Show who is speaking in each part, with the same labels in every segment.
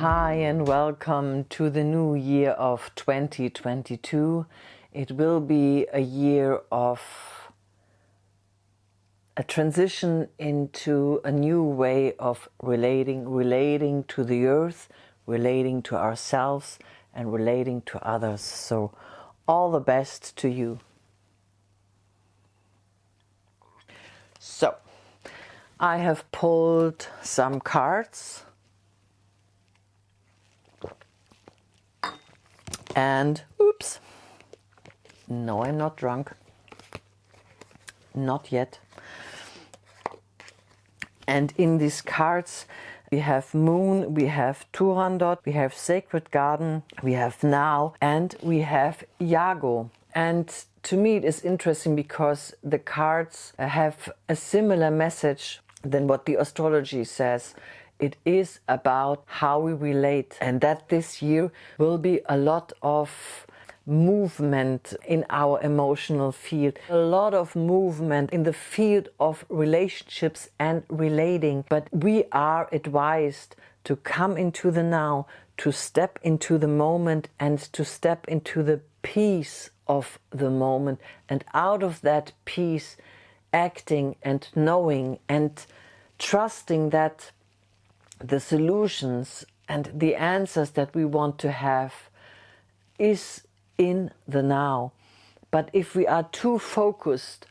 Speaker 1: Hi and welcome to the new year of 2022. It will be a year of a transition into a new way of relating to the earth, relating to ourselves and relating to others. So all the best to you. So I have pulled some cards. And, oops, no, I'm not drunk. Not yet. And in these cards, we have Moon, we have Turandot, we have Sacred Garden, we have Now, and we have Iago. And to me it is interesting because the cards have a similar message than what the astrology says. It is about how we relate, and that this year will be a lot of movement in our emotional field, a lot of movement in the field of relationships and relating. But we are advised to come into the now, to step into the moment and to step into the peace of the moment, and out of that peace acting and knowing and trusting that the solutions and the answers that we want to have is in the now. But if we are too focused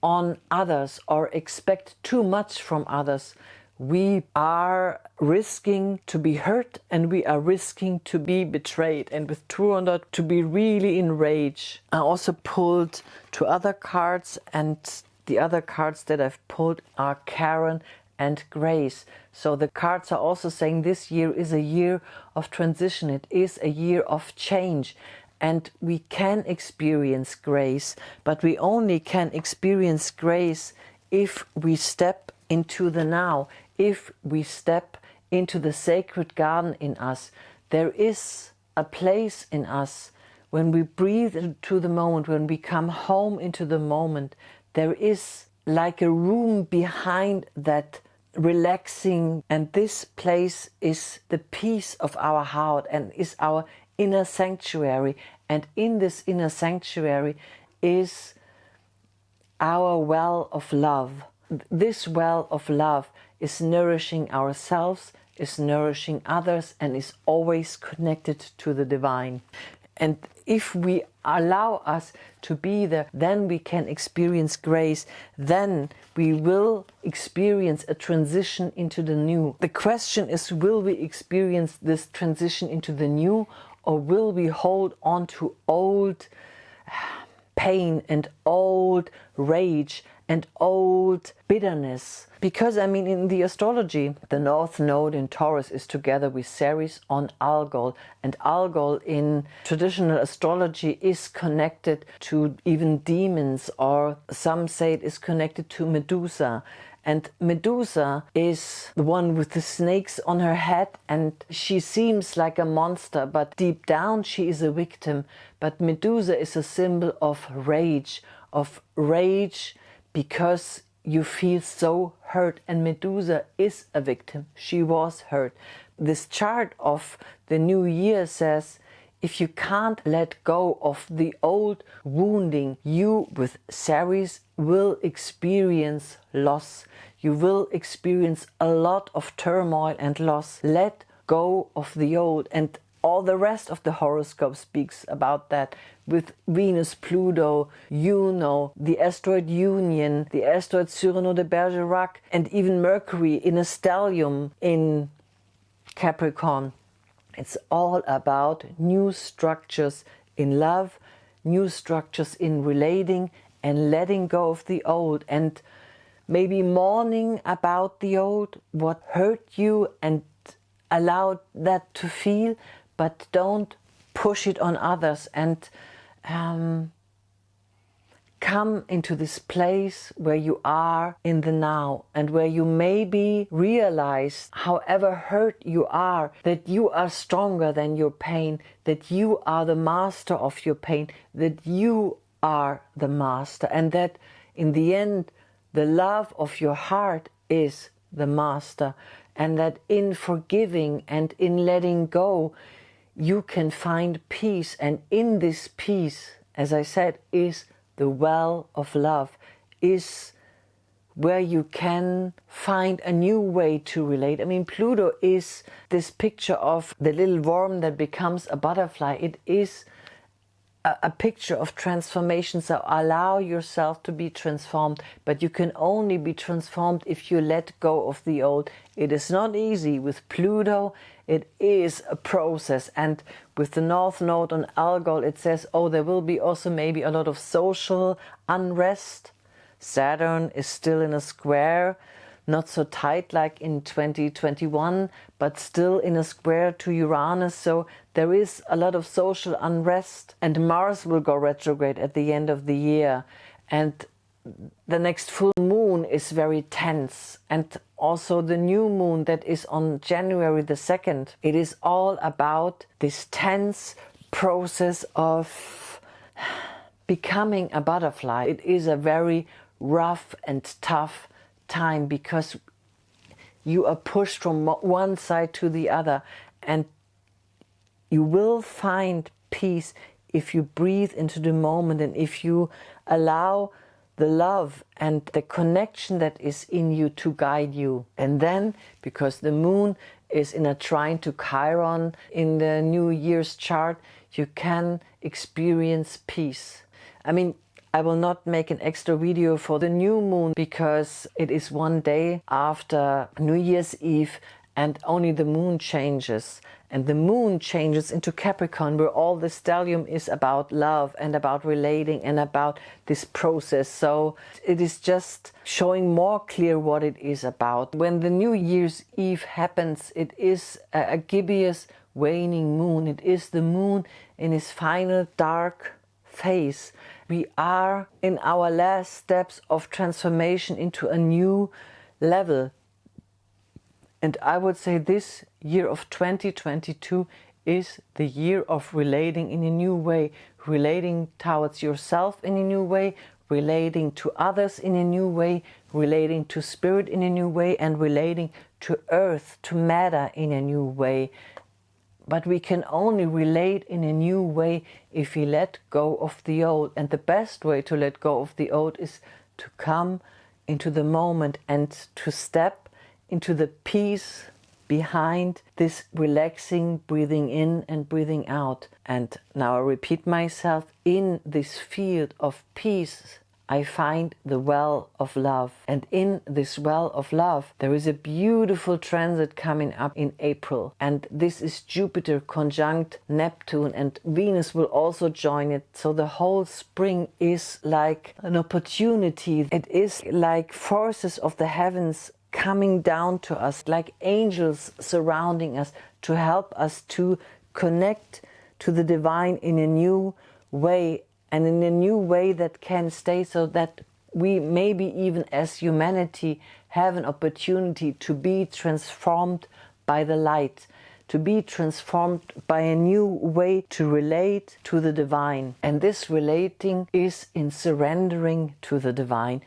Speaker 1: on others or expect too much from others, we are risking to be hurt and we are risking to be betrayed. And with Turandot, to be really enraged. I also pulled two other cards, and the other cards that I've pulled are Karen and Grace. So the cards are also saying this year is a year of transition. It is a year of change. And we can experience grace, but we only can experience grace if we step into the now, if we step into the sacred garden in us. There is a place in us when we breathe into the moment, when we come home into the moment. There is like a room behind that relaxing, and this place is the peace of our heart and is our inner sanctuary. And in this inner sanctuary is our well of love. This well of love is nourishing ourselves, is nourishing others, and is always connected to the divine. And if we allow us to be there, then we can experience grace. Then we will experience a transition into the new. The question is, will we experience this transition into the new, or will we hold on to old pain and old rage and old bitterness? Because, I mean, in the astrology, the North Node in Taurus is together with Ceres on Algol. And Algol in traditional astrology is connected to even demons, or some say it is connected to Medusa. And Medusa is the one with the snakes on her head, and she seems like a monster, but deep down she is a victim. But Medusa is a symbol of rage because you feel so hurt, and Medusa is a victim. She was hurt. This chart of the new year says, if you can't let go of the old wounding, you with Ceres will experience loss. You will experience a lot of turmoil and loss. Let go of the old. And all the rest of the horoscope speaks about that, with Venus, Pluto, Iuno, the asteroid Union, the asteroid Cyrano de Bergerac, and even Mercury in a stellium in Capricorn. It's all about new structures in love, new structures in relating, and letting go of the old, and maybe mourning about the old, what hurt you, and allow that to feel, but don't push it on others, and come into this place where you are in the now, and where you maybe realize, however hurt you are, that you are stronger than your pain, that you are the master of your pain, that you are the master, and that in the end the love of your heart is the master, and that in forgiving and in letting go, you can find peace. And in this peace, as I said, is the well of love, is where you can find a new way to relate. I mean, Pluto is this picture of the little worm that becomes a butterfly. It is a picture of transformation. So allow yourself to be transformed, but you can only be transformed if you let go of the old. It is not easy with Pluto. It is a process. And with the North Node on Algol, it says, oh, there will be also maybe a lot of social unrest. Saturn is still in a square, not so tight like in 2021, but still in a square to Uranus. So there is a lot of social unrest, and Mars will go retrograde at the end of the year. And the next full moon is very tense. And also the new moon that is on January the 2nd. It is all about this tense process of becoming a butterfly. It is a very rough and tough time because you are pushed from one side to the other, and you will find peace if you breathe into the moment and if you allow the love and the connection that is in you to guide you. And then, because the moon is in a trine to Chiron in the New Year's chart, you can experience peace. I mean, I will not make an extra video for the new moon because it is one day after New Year's Eve and only the moon changes. And the moon changes into Capricorn, where all the stellium is about love and about relating and about this process. So it is just showing more clear what it is about. When the New Year's Eve happens, it is a gibbous waning moon. It is the moon in its final dark phase. We are in our last steps of transformation into a new level. And I would say this year of 2022 is the year of relating in a new way, relating towards yourself in a new way, relating to others in a new way, relating to spirit in a new way, and relating to earth, to matter in a new way. But we can only relate in a new way if we let go of the old. And the best way to let go of the old is to come into the moment and to step into the peace behind this relaxing breathing in and breathing out. And now I repeat myself, in this field of peace, I find the well of love. And in this well of love, there is a beautiful transit coming up in April. And this is Jupiter conjunct Neptune, and Venus will also join it. So the whole spring is like an opportunity. It is like forces of the heavens coming down to us, like angels surrounding us to help us to connect to the divine in a new way, and in a new way that can stay, so that we maybe even as humanity have an opportunity to be transformed by the light, to be transformed by a new way to relate to the divine. And this relating is in surrendering to the divine.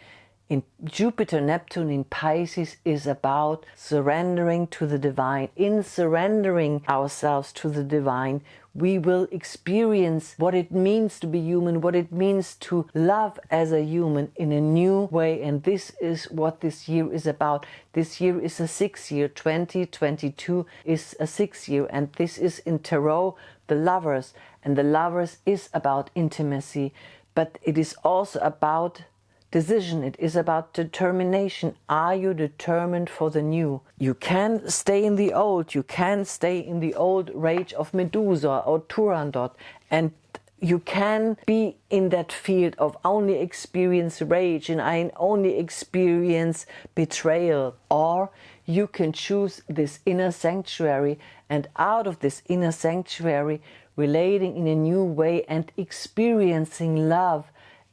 Speaker 1: In Jupiter, Neptune in Pisces is about surrendering to the divine. In surrendering ourselves to the divine, we will experience what it means to be human, what it means to love as a human in a new way. And this is what this year is about. This year is a 6 year. 2022 is a 6 year. And this is in Tarot, the Lovers. And the Lovers is about intimacy. But it is also about decision. It is about determination. Are you determined for the new? You can stay in the old. You can stay in the old rage of Medusa or Turandot, and you can be in that field of only experience rage and I only experience betrayal. Or you can choose this inner sanctuary, and out of this inner sanctuary, relating in a new way and experiencing love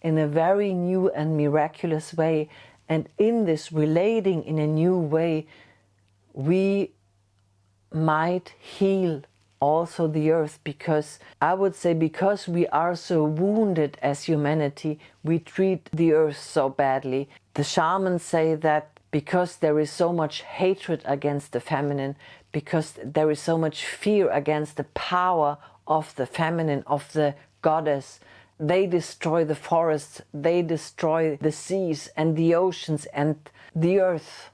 Speaker 1: in a very new and miraculous way. And in this relating in a new way, we might heal also the earth, because I would say, because we are so wounded as humanity, we treat the earth so badly. The shamans say that because there is so much hatred against the feminine, because there is so much fear against the power of the feminine, of the goddess. They destroy the forests, they destroy the seas and the oceans and the earth.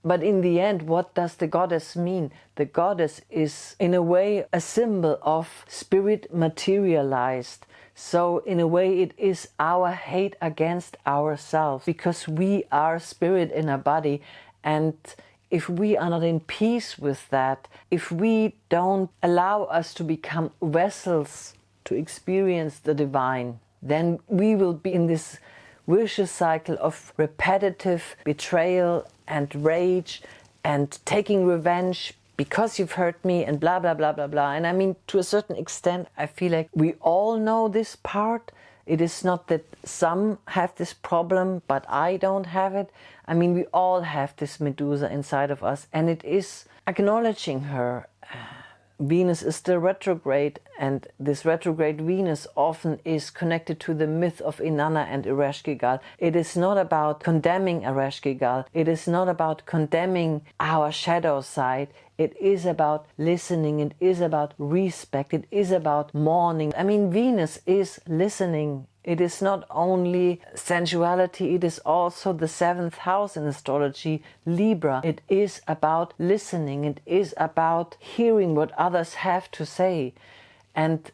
Speaker 1: But in the end, what does the goddess mean? The goddess is, in a way, a symbol of spirit materialized. So, in a way, it is our hate against ourselves, because we are spirit in a body. And if we are not in peace with that, if we don't allow us to become vessels to experience the divine, then we will be in this vicious cycle of repetitive betrayal and rage and taking revenge because you've hurt me and blah, blah, blah, blah, blah. And I mean, to a certain extent, I feel like we all know this part. It is not that some have this problem, but I don't have it. I mean, we all have this Medusa inside of us, and it is acknowledging her. Venus is still retrograde, and this retrograde Venus often is connected to the myth of Inanna and Ereshkigal. It is not about condemning Ereshkigal. It is not about condemning our shadow side. It is about listening. It is about respect. It is about mourning. I mean, Venus is listening. It is not only sensuality, it is also the 7th house in astrology, Libra. It is about listening. It is about hearing what others have to say. And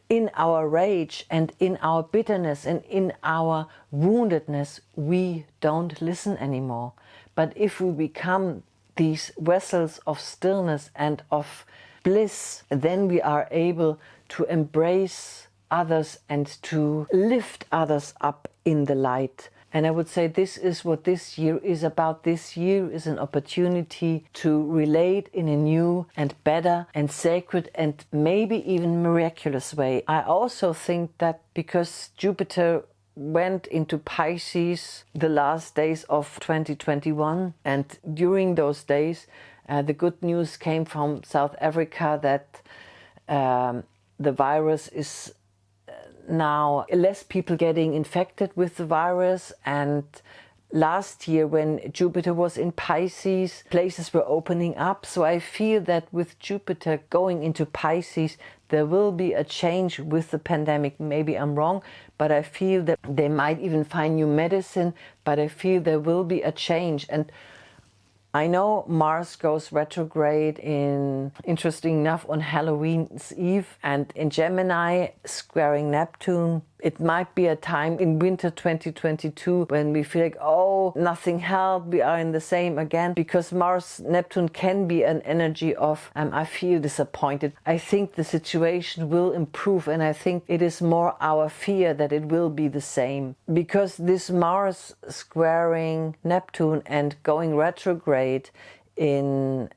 Speaker 1: in our rage and in our bitterness and in our woundedness, we don't listen anymore. But if we become these vessels of stillness and of bliss, then we are able to embrace others and to lift others up in the light. And I would say this is what this year is about. This year is an opportunity to relate in a new and better and sacred and maybe even miraculous way. I also think that because Jupiter went into Pisces the last days of 2021, and during those days the good news came from South Africa that the virus is now less people getting infected with the virus. And last year when Jupiter was in Pisces, places were opening up. So I feel that with Jupiter going into Pisces, there will be a change with the pandemic. Maybe I'm wrong, but I feel that they might even find new medicine, but I feel there will be a change. And I know Mars goes retrograde interesting enough, on Halloween's Eve, and in Gemini, squaring Neptune. It might be a time in winter 2022 when we feel like, oh, nothing helped, we are in the same again, because Mars-Neptune can be an energy of, I feel disappointed. I think the situation will improve, and I think it is more our fear that it will be the same. Because this Mars squaring Neptune and going retrograde in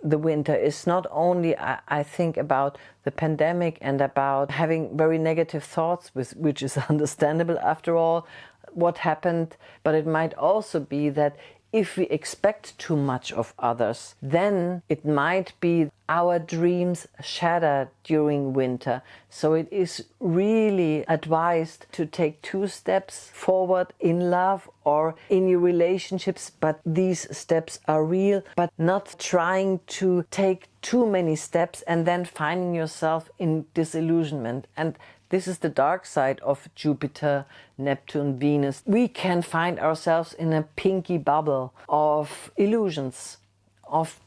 Speaker 1: the winter is not only, I think, about the pandemic and about having very negative thoughts, which is understandable after all what happened, but it might also be that if we expect too much of others, then it might be our dreams shattered during winter. So it is really advised to take 2 steps forward in love or in your relationships, but these steps are real, but not trying to take too many steps and then finding yourself in disillusionment. And this is the dark side of Jupiter, Neptune, Venus. We can find ourselves in a pinky bubble of illusions, of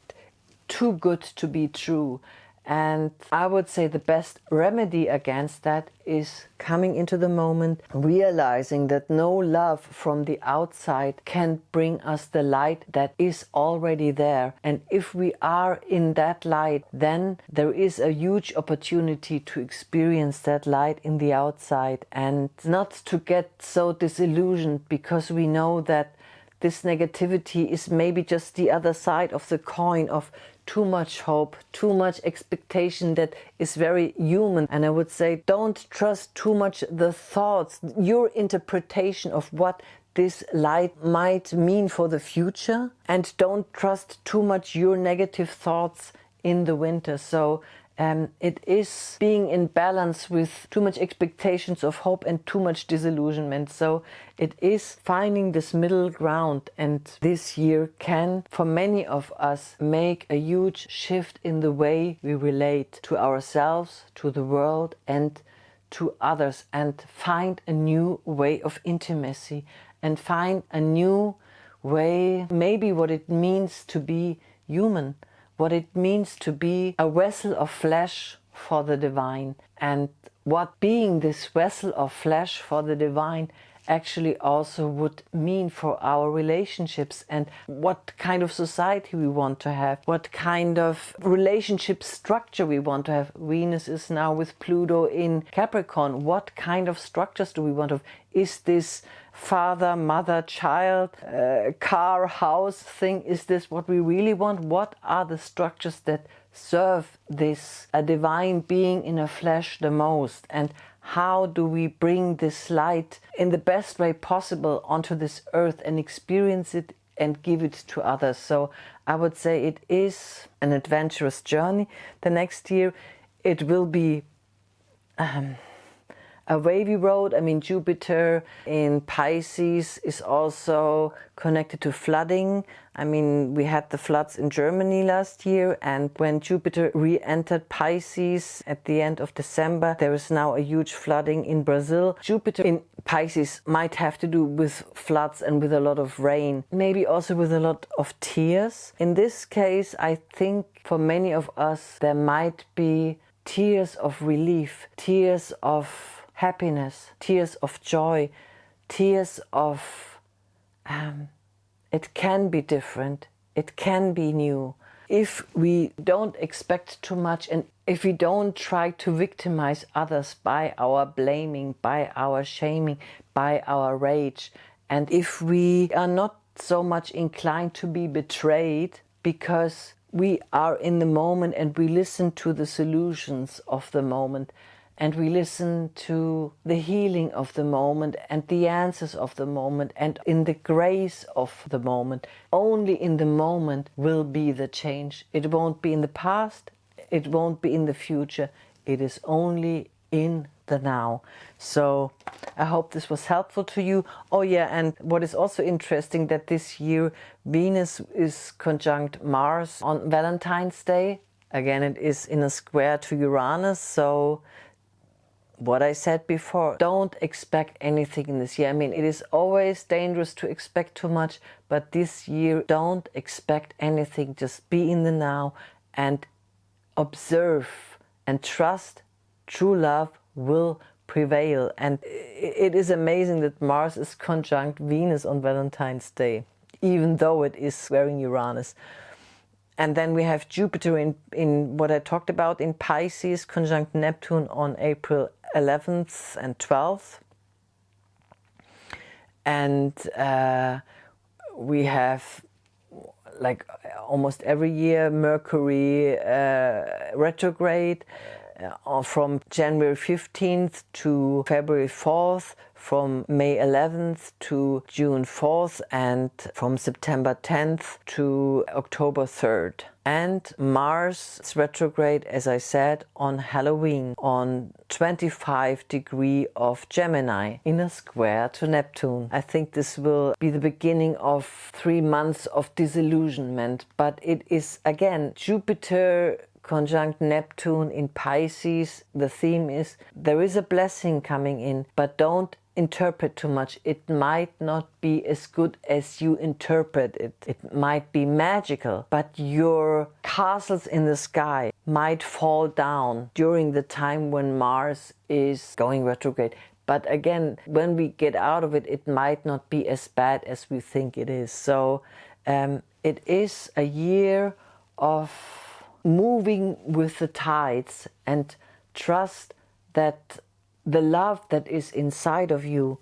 Speaker 1: too good to be true. And I would say the best remedy against that is coming into the moment, realizing that no love from the outside can bring us the light that is already there. And if we are in that light, then there is a huge opportunity to experience that light in the outside, and not to get so disillusioned because we know that this negativity is maybe just the other side of the coin of too much hope, too much expectation that is very human. And I would say, don't trust too much the thoughts, your interpretation of what this light might mean for the future. And don't trust too much your negative thoughts in the winter. So it is being in balance with too much expectations of hope and too much disillusionment. So it is finding this middle ground, and this year can, for many of us, make a huge shift in the way we relate to ourselves, to the world, and to others, and find a new way of intimacy, and find a new way, maybe what it means to be human, what it means to be a vessel of flesh for the divine, and what being this vessel of flesh for the divine actually also would mean for our relationships, and what kind of society we want to have, what kind of relationship structure we want to have. Venus is now with Pluto in Capricorn. What kind of structures do we want to have? Is this father, mother, child, car, house thing, is this what we really want? What are the structures that serve this a divine being in a flesh the most? And how do we bring this light in the best way possible onto this earth and experience it and give it to others? So I would say it is an adventurous journey. The next year it will be a wavy road. I mean, Jupiter in Pisces is also connected to flooding. I mean, we had the floods in Germany last year, and when Jupiter re-entered Pisces at the end of December, there is now a huge flooding in Brazil. Jupiter in Pisces might have to do with floods and with a lot of rain, maybe also with a lot of tears. In this case, I think for many of us, there might be tears of relief, tears of happiness, tears of joy, tears of it can be different, it can be new. If we don't expect too much, and if we don't try to victimize others by our blaming, by our shaming, by our rage, and if we are not so much inclined to be betrayed because we are in the moment and we listen to the solutions of the moment, and we listen to the healing of the moment and the answers of the moment, and in the grace of the moment. Only in the moment will be the change. It won't be in the past, it won't be in the future. It is only in the now. So I hope this was helpful to you. Oh yeah, and what is also interesting, that this year Venus is conjunct Mars on Valentine's Day. Again, it is in a square to Uranus, so what I said before, don't expect anything in this year. I mean, it is always dangerous to expect too much, but this year, don't expect anything. Just be in the now and observe and trust. True love will prevail. And it is amazing that Mars is conjunct Venus on Valentine's Day, even though it is squaring Uranus. And then we have Jupiter in what I talked about in Pisces, conjunct Neptune on April 11th and 12th. And we have, like almost every year, Mercury retrograde from January 15th to February 4th, from May 11th to June 4th, and from September 10th to October 3rd. And Mars is retrograde, as I said, on Halloween, on 25 degree of Gemini, in a square to Neptune. I think this will be the beginning of 3 months of disillusionment, but it is, again, Jupiter conjunct Neptune in Pisces. The theme is there is a blessing coming in, but don't interpret too much. It might not be as good as you interpret it. It might be magical, but your castles in the sky might fall down during the time when Mars is going retrograde. But again, when we get out of it, it might not be as bad as we think it is. So it is a year of moving with the tides, and trust that the love that is inside of you,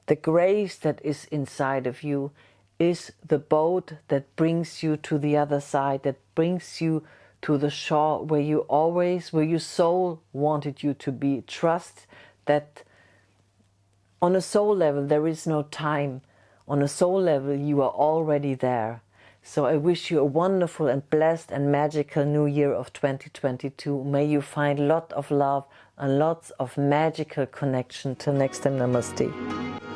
Speaker 1: the grace that is inside of you, is the boat that brings you to the other side, that brings you to the shore where your soul wanted you to be. Trust that on a soul level there is no time. On a soul level you are already there. So I wish you a wonderful and blessed and magical new year of 2022. May you find a lot of love and lots of magical connection. Till next time, namaste.